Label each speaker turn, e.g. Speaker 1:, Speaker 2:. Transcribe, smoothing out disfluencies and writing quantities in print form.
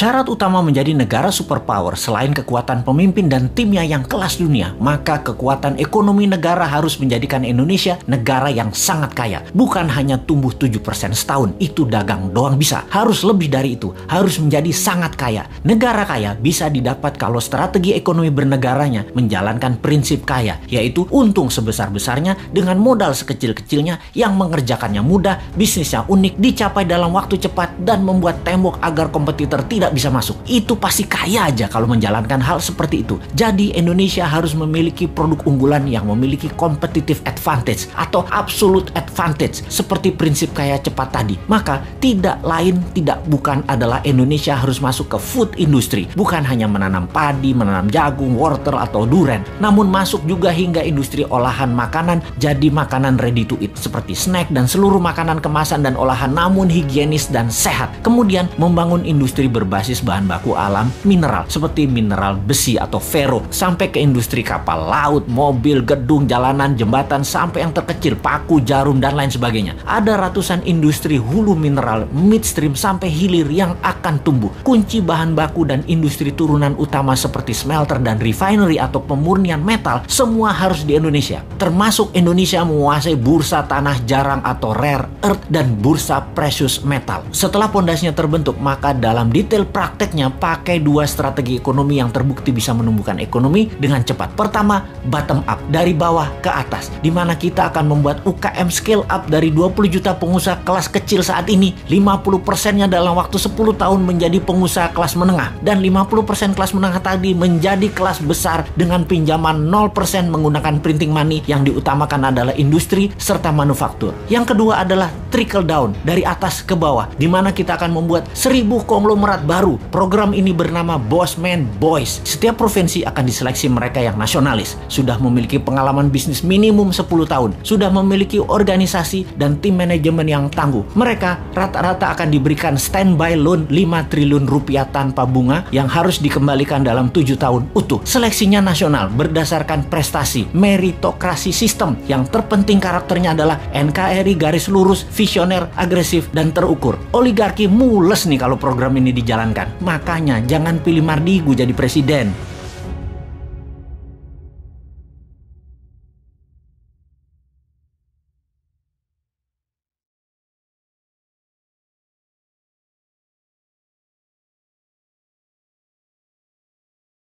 Speaker 1: Syarat utama menjadi negara superpower selain kekuatan pemimpin dan timnya yang kelas dunia, maka kekuatan ekonomi negara harus menjadikan Indonesia negara yang sangat kaya. Bukan hanya tumbuh 7% setahun, itu dagang doang bisa. Harus lebih dari itu, harus menjadi sangat kaya. Negara kaya bisa didapat kalau strategi ekonomi bernegaranya menjalankan prinsip kaya, yaitu untung sebesar-besarnya dengan modal sekecil-kecilnya yang mengerjakannya mudah, bisnisnya unik, dicapai dalam waktu cepat, dan membuat tembok agar kompetitor tidak bisa masuk. Itu pasti kaya aja kalau menjalankan hal seperti itu. Jadi Indonesia harus memiliki produk unggulan yang memiliki competitive advantage atau absolute advantage seperti prinsip kaya cepat tadi. Maka tidak lain tidak bukan adalah Indonesia harus masuk ke food industry. Bukan hanya menanam padi, menanam jagung, wortel atau duren, namun masuk juga hingga industri olahan makanan jadi makanan ready to eat seperti snack dan seluruh makanan kemasan dan olahan namun higienis dan sehat. Kemudian membangun industri berbasis bahan baku alam mineral seperti mineral besi atau ferro sampai ke industri kapal laut, mobil, gedung, jalanan, jembatan sampai yang terkecil paku, jarum dan lain sebagainya. Ada ratusan industri hulu mineral, midstream sampai hilir yang akan tumbuh. Kunci bahan baku dan industri turunan utama seperti smelter dan refinery atau pemurnian metal semua harus di Indonesia. Termasuk Indonesia menguasai bursa tanah jarang atau rare earth dan bursa precious metal. Setelah pondasinya terbentuk, maka dalam detail prakteknya pakai dua strategi ekonomi yang terbukti bisa menumbuhkan ekonomi dengan cepat. Pertama, bottom up, dari bawah ke atas, di mana kita akan membuat UKM scale up dari 20 juta pengusaha kelas kecil saat ini, 50%-nya dalam waktu 10 tahun menjadi pengusaha kelas menengah, dan 50% kelas menengah tadi menjadi kelas besar dengan pinjaman 0% menggunakan printing money yang diutamakan adalah industri serta manufaktur. Yang kedua adalah trickle down, dari atas ke bawah, di mana kita akan membuat 1000 konglomerat baru. Program ini bernama Bossman Boys. Setiap provinsi akan diseleksi mereka yang nasionalis, sudah memiliki pengalaman bisnis minimum 10 tahun, sudah memiliki organisasi dan tim manajemen yang tangguh. Mereka rata-rata akan diberikan standby loan 5 triliun rupiah tanpa bunga yang harus dikembalikan dalam 7 tahun utuh. Seleksinya nasional berdasarkan prestasi, meritokrasi sistem. Yang terpenting karakternya adalah NKRI garis lurus, visioner, agresif, dan terukur. Oligarki mules nih kalau program ini dijalankan. Makanya jangan pilih Mardigu jadi presiden.